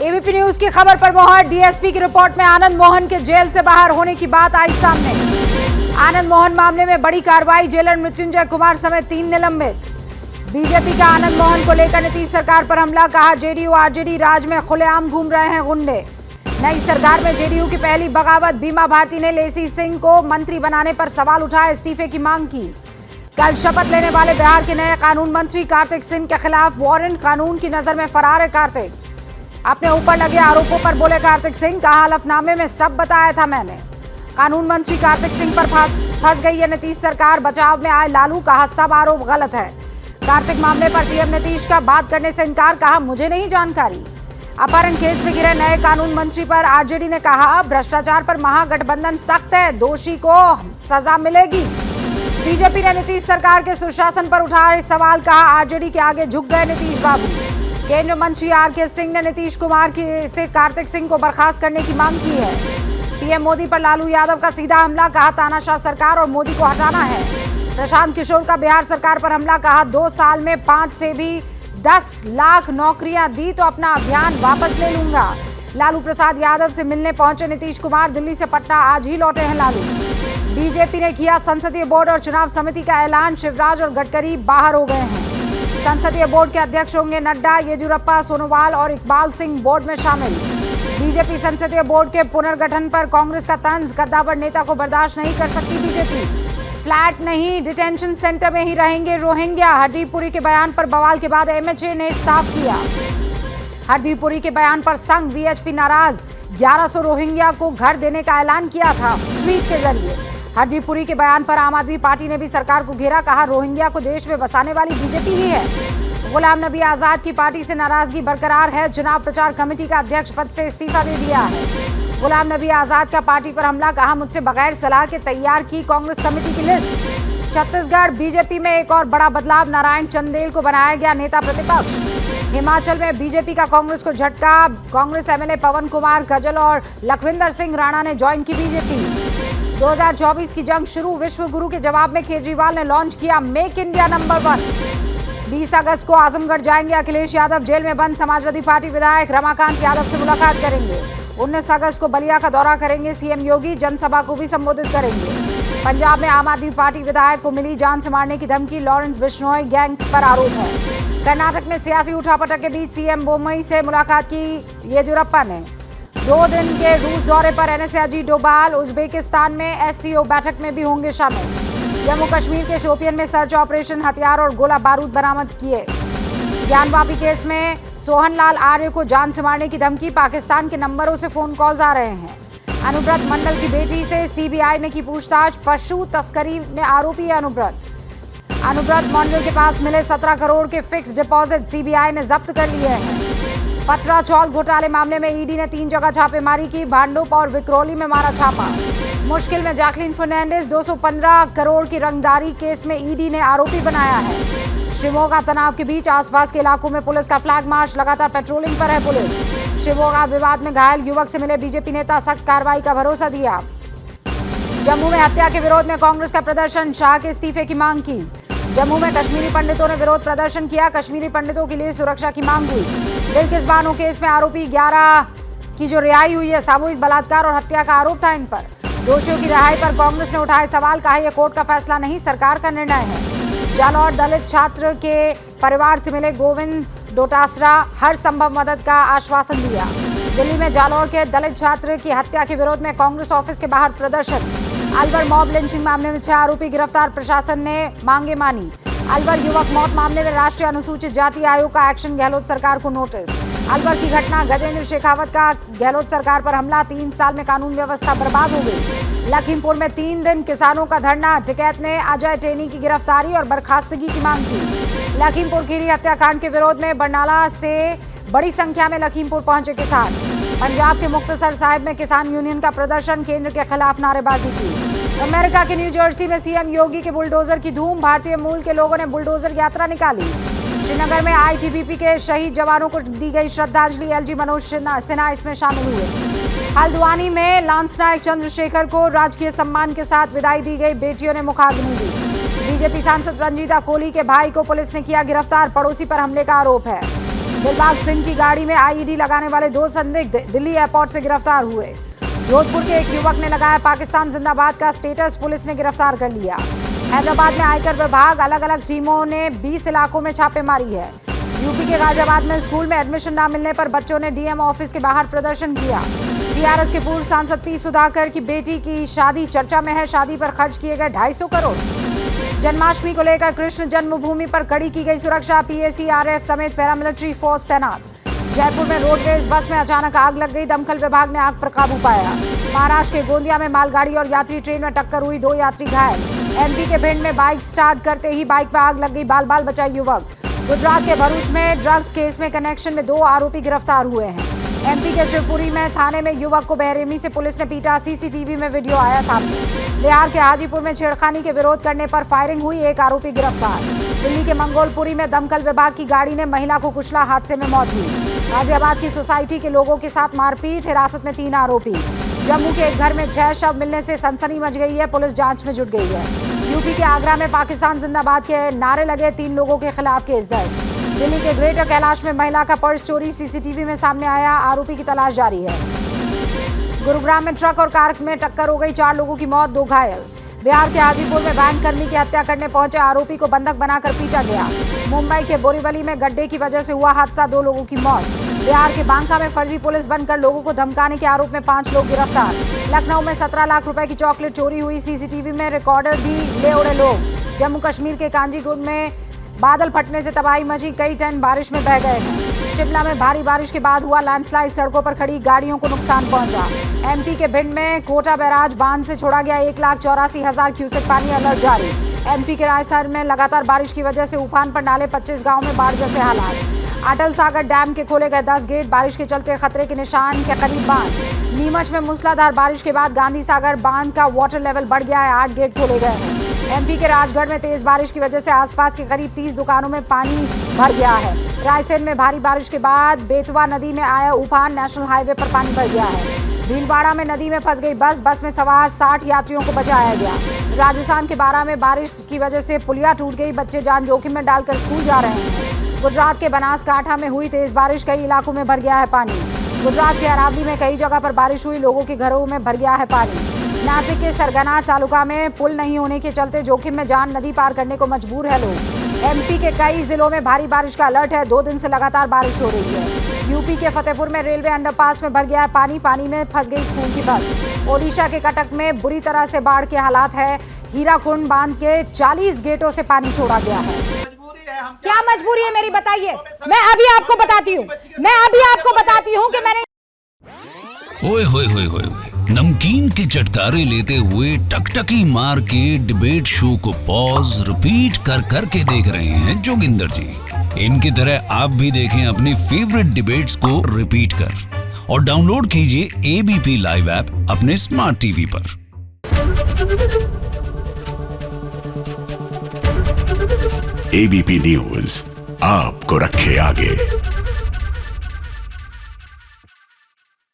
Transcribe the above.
ABP news की खबर पर मोहर। डीएसपी की रिपोर्ट में आनंद मोहन के जेल से बाहर होने की बात आई सामने। आनंद मोहन मामले में बड़ी कार्रवाई, जेलर मृत्युंजय कुमार समेत 3 निलंबित। बीजेपी का आनंद मोहन को लेकर नीतीश सरकार पर हमला, कहा जेडीयू आरजेडी राज में खुलेआम घूम रहे हैं गुंडे। नई सरकार में जेडीयू की पहली बगावत, बीमा भारती ने लेसी सिंह को मंत्री बनाने पर सवाल उठाए, इस्तीफे की मांग की। कल शपथ लेने वाले बिहार के नए कानून मंत्री कार्तिक सिंह के खिलाफ वारंट, कानून की नजर में फरार है कार्तिक। अपने ऊपर लगे आरोपों पर बोले कार्तिक सिंह, कहा हलफनामे में सब बताया था मैंने। कानून मंत्री कार्तिक सिंह पर फंस गई है नीतीश सरकार, बचाव में आए लालू, कहा सब आरोप गलत है। कार्तिक मामले पर सीएम नीतीश का बात करने से इनकार, कहा मुझे नहीं जानकारी। अपहरण केस में गिरे नए कानून मंत्री पर आरजेडी ने कहा भ्रष्टाचार पर महागठबंधन सख्त है, दोषी को सजा मिलेगी। बीजेपी ने नीतीश सरकार के सुशासन पर उठाए सवाल, कहा आरजेडी के आगे झुक गए नीतीश बाबू। केंद्रीय मंत्री आरके सिंह ने नीतीश कुमार से कार्तिक सिंह को बर्खास्त करने की मांग की है। पीएम मोदी पर लालू यादव का सीधा हमला, कहा तानाशाह सरकार और मोदी को हटाना है। प्रशांत किशोर का बिहार सरकार पर हमला, कहा 2 साल में 5 से भी 10 लाख नौकरियां दी तो अपना अभियान वापस ले लूंगा। लालू प्रसाद यादव से मिलने पहुंचे नीतीश कुमार, दिल्ली से पटना आज ही लौटे हैं लालू। बीजेपी ने किया संसदीय बोर्ड और चुनाव समिति का ऐलान, शिवराज और गडकरी बाहर हो गए हैं। संसदीय बोर्ड के अध्यक्ष होंगे नड्डा, येदियुरप्पा, सोनोवाल और इकबाल सिंह बोर्ड में शामिल। बीजेपी संसदीय बोर्ड के पुनर्गठन पर कांग्रेस का तंज, कद्दावर नेता को बर्दाश्त नहीं कर सकती बीजेपी। फ्लैट नहीं, डिटेंशन सेंटर में ही रहेंगे रोहिंग्या। हरदीप पुरी के बयान पर बवाल के बाद एमएचए ने साफ किया। हरदीप पुरी के बयान पर संघ वीएचपी नाराज, 1100 रोहिंग्या को घर देने का ऐलान किया था ट्वीट के जरिए। हरदीप पुरी के बयान पर आम आदमी पार्टी ने भी सरकार को घेरा, कहा रोहिंग्या को देश में बसाने वाली बीजेपी ही है। गुलाम नबी आजाद की पार्टी से नाराजगी बरकरार है, चुनाव प्रचार कमेटी का अध्यक्ष पद से इस्तीफा दे दिया है। गुलाम नबी आजाद का पार्टी पर हमला, कहा मुझसे बगैर सलाह के तैयार की कांग्रेस कमेटी की लिस्ट। छत्तीसगढ़ बीजेपी में एक और बड़ा बदलाव, नारायण चंदेल को बनाया गया नेता प्रतिपक्ष। हिमाचल में बीजेपी का कांग्रेस को झटका, कांग्रेस एमएलए पवन कुमार गजल और लखविंदर सिंह राणा ने ज्वाइन की बीजेपी। 2024 की जंग शुरू, विश्व गुरु के जवाब में केजरीवाल ने लॉन्च किया मेक इंडिया नंबर 1। 20 अगस्त को आजमगढ़ जाएंगे अखिलेश यादव, जेल में बंद समाजवादी पार्टी विधायक रमाकांत यादव से मुलाकात करेंगे। 19 अगस्त को बलिया का दौरा करेंगे सीएम योगी, जनसभा को भी संबोधित करेंगे। पंजाब में आम आदमी पार्टी विधायक को मिली जान से मारने की धमकी, लॉरेंस बिश्नोई गैंग पर आरोप है। कर्नाटक में सियासी उठापटक के बीच सीएम बोम्मई से मुलाकात की येदियुरप्पा ने। 2 दिन के रूस दौरे पर एनएसए अजीत डोभाल, उज्बेकिस्तान में एससीओ बैठक में भी होंगे शामिल। जम्मू कश्मीर के शोपियन में सर्च ऑपरेशन, हथियार और गोला बारूद बरामद किए। ज्ञानवापी केस में सोहनलाल आर्य को जान से मारने की धमकी, पाकिस्तान के नंबरों से फोन कॉल्स आ रहे हैं। अनुव्रत मंडल की बेटी से सीबीआई ने की पूछताछ, पशु तस्करी में आरोपी है अनुव्रत मंडल के पास मिले 17 करोड़ के फिक्स डिपॉजिट सीबीआई ने जब्त कर लिए हैं। पत्रा चौल घोटाले मामले में ईडी ने 3 जगह छापेमारी की, भांडुप और विक्रोली में मारा छापा। मुश्किल में जैकलीन फर्नांडिस, 215 करोड़ की रंगदारी केस में ईडी ने आरोपी बनाया है। शिवमोगा तनाव के बीच आसपास के इलाकों में पुलिस का फ्लैग मार्च, लगातार पेट्रोलिंग पर है पुलिस। शिवमोगा विवाद में घायल युवक से मिले बीजेपी नेता, सख्त कार्रवाई का भरोसा दिया। जम्मू में हत्या के विरोध में कांग्रेस का प्रदर्शन, शाह के इस्तीफे की मांग की। जम्मू में कश्मीरी पंडितों ने विरोध प्रदर्शन किया, कश्मीरी पंडितों के लिए सुरक्षा की मांग हुई। बिल्किस बानो केस में आरोपी 11 की जो रिहाई हुई है, सामूहिक बलात्कार और हत्या का आरोप था इन पर। दोषियों की रिहाई पर कांग्रेस ने उठाए सवाल, कहा यह कोर्ट का फैसला नहीं, सरकार का निर्णय है। जालौर दलित छात्र के परिवार से मिले गोविंद डोटासरा, हर संभव मदद का आश्वासन दिया। दिल्ली में जालौर के दलित छात्र की हत्या के विरोध में कांग्रेस ऑफिस के बाहर प्रदर्शन। अलवर मॉब लिंचिंग मामले में 6 आरोपी गिरफ्तार, प्रशासन ने मांगे मानी। अलवर युवक मौत मामले में राष्ट्रीय अनुसूचित जाति आयोग का एक्शन, गहलोत सरकार को नोटिस। अलवर की घटना, गजेंद्र शेखावत का गहलोत सरकार पर हमला, 3 साल में कानून व्यवस्था बर्बाद हो गई। लखीमपुर में 3 दिन किसानों का धरना, टिकैत ने अजय टेनी की गिरफ्तारी और बर्खास्तगी की मांग की। लखीमपुर खीरी हत्याकांड के विरोध में बरनाला से बड़ी संख्या में लखीमपुर पहुंचे किसान। पंजाब के मुक्तसर साहिब में किसान यूनियन का प्रदर्शन, केंद्र के खिलाफ नारेबाजी की। अमेरिका के न्यू जर्सी में सीएम योगी के बुलडोजर की धूम, भारतीय मूल के लोगों ने बुलडोजर यात्रा निकाली। श्रीनगर में आईटीबीपी के शहीद जवानों को दी गई श्रद्धांजलि, एलजी मनोज सिन्हा इसमें शामिल हुए। हल्द्वानी में लांस नायक चंद्रशेखर को राजकीय सम्मान के साथ विदाई दी गई, बेटियों ने मुखाग्नि दी। बीजेपी सांसद रंजीता कोहली के भाई को पुलिस ने किया गिरफ्तार, पड़ोसी पर हमले का आरोप है। दिलबाग सिंह की गाड़ी में आईईडी लगाने वाले 2 संदिग्ध दिल्ली एयरपोर्ट से गिरफ्तार हुए। जोधपुर के एक युवक ने लगाया पाकिस्तान जिंदाबाद का स्टेटस, पुलिस ने गिरफ्तार कर लिया। हैदराबाद में आयकर विभाग अलग अलग टीमों ने 20 इलाकों में छापेमारी है। यूपी के गाजियाबाद में स्कूल में एडमिशन न मिलने पर बच्चों ने डीएम ऑफिस के बाहर प्रदर्शन किया। टीआरएस के पूर्व सांसद पी सुधाकर की बेटी की शादी चर्चा में है। शादी पर खर्च किए गए 250 करोड़। जन्माष्टमी को लेकर कृष्ण जन्मभूमि पर कड़ी की गई सुरक्षा, पीएसी, आरएफ समेत पैरामिलिट्री फोर्स तैनात। जयपुर में रोडवेज बस में अचानक आग लग गई, दमकल विभाग ने आग पर काबू पाया। महाराष्ट्र के गोंदिया में मालगाड़ी और यात्री ट्रेन में टक्कर हुई, 2 यात्री घायल। एमपी के भिंड में बाइक स्टार्ट करते ही बाइक पर आग लग गई, बाल बाल बचाई युवक। गुजरात के भरूच में ड्रग्स केस में कनेक्शन में 2 आरोपी गिरफ्तार हुए हैं। एमपी के शिवपुरी में थाने में युवक को बेरहमी से पुलिस ने पीटा, सीसीटीवी में वीडियो आया सामने। बिहार के हाजीपुर में छेड़खानी के विरोध करने पर फायरिंग हुई, 1 आरोपी गिरफ्तार। दिल्ली के मंगोलपुरी में दमकल विभाग की गाड़ी ने महिला को कुचला, हादसे में मौत हुई। गाजियाबाद की सोसाइटी के लोगों के साथ मारपीट, हिरासत में 3 आरोपी। जम्मू के एक घर में 6 शव मिलने से सनसनी मच गई है, पुलिस जांच में जुट गई है। यूपी के आगरा में पाकिस्तान जिंदाबाद के नारे लगे, 3 लोगों के खिलाफ केस दर्ज। दिल्ली के ग्रेटर कैलाश में महिला का पर्स चोरी, सीसीटीवी में सामने आया, आरोपी की तलाश जारी है। गुरुग्राम में ट्रक और कार में टक्कर हो गई, 4 लोगों की मौत, 2 घायल। बिहार के हाजीपुर में बैंक कर्मी की हत्या करने पहुंचे आरोपी को बंधक बनाकर पीटा गया। मुंबई के बोरीवली में गड्ढे की वजह से हुआ हादसा, 2 लोगों की मौत। बिहार के बांका में फर्जी पुलिस बनकर लोगों को धमकाने के आरोप में 5 लोग गिरफ्तार। लखनऊ में 17 लाख रुपए की चॉकलेट चोरी हुई, सीसीटीवी में रिकॉर्डर भी ले उड़े लोग। जम्मू कश्मीर के कांजीगुंड में बादल फटने से तबाही मची, कई टन बारिश में बह गए हैं। शिमला में भारी बारिश के बाद हुआ लैंडस्लाइड, सड़कों पर खड़ी गाड़ियों को नुकसान पहुंचा। एमपी के भिंड में कोटा बैराज बांध से छोड़ा गया 1,84,000 क्यूसेक पानी, अलर्ट जारी। एमपी के रायसर में लगातार बारिश की वजह से उफान पर नाले, 25 गांव में बाढ़ जैसे हालात। अटल सागर डैम के खोले गए 10 गेट, बारिश के चलते खतरे के निशान के करीब बांध। नीमच में मूसलाधार बारिश के बाद गांधी सागर बांध का वाटर लेवल बढ़ गया है, 8 गेट खोले गए हैं। एमपी के राजगढ़ में तेज बारिश की वजह से आसपास के करीब 30 दुकानों में पानी भर गया है। रायसेन में भारी बारिश के बाद बेतवा नदी में आया उफान, नेशनल हाईवे पर पानी भर गया है। भीलवाड़ा में नदी में फंस गई बस में सवार 60 यात्रियों को बचाया गया। राजस्थान के बारां में बारिश की वजह से पुलिया टूट गई, बच्चे जान जोखिम में डालकर स्कूल जा रहे हैं। गुजरात के बनासकांठा में हुई तेज बारिश, कई इलाकों में भर गया है पानी। गुजरात के अरावली में कई जगह पर बारिश हुई, लोगों के घरों में भर गया है पानी। नासिक के सरगना तालुका में पुल नहीं होने के चलते जोखिम में जान नदी पार करने को मजबूर है लोग। एमपी के कई जिलों में भारी बारिश का अलर्ट है, 2 दिन से लगातार बारिश हो रही है। यूपी के फतेहपुर में रेलवे अंडरपास में भर गया है पानी, पानी में फंस गई स्कूल की बस। ओडिशा के कटक में बुरी तरह से बाढ़ के हालात है, हीराकुंड बांध के 40 गेटों से पानी छोड़ा गया है। क्या मजबूरी है मेरी, बताइए। मैं अभी आपको बताती हूँ कि मैंने ओए होए होए होए, नमकीन के चटकारे लेते हुए टकटकी मार के डिबेट शो को पॉज रिपीट कर कर के देख रहे हैं जोगिंदर जी। इनकी तरह आप भी देखें अपनी फेवरेट डिबेट्स को रिपीट कर और डाउनलोड कीजिए एबीपी लाइव ऐप अपने स्मार्ट टीवी पर। एबीपी न्यूज आपको रखे आगे।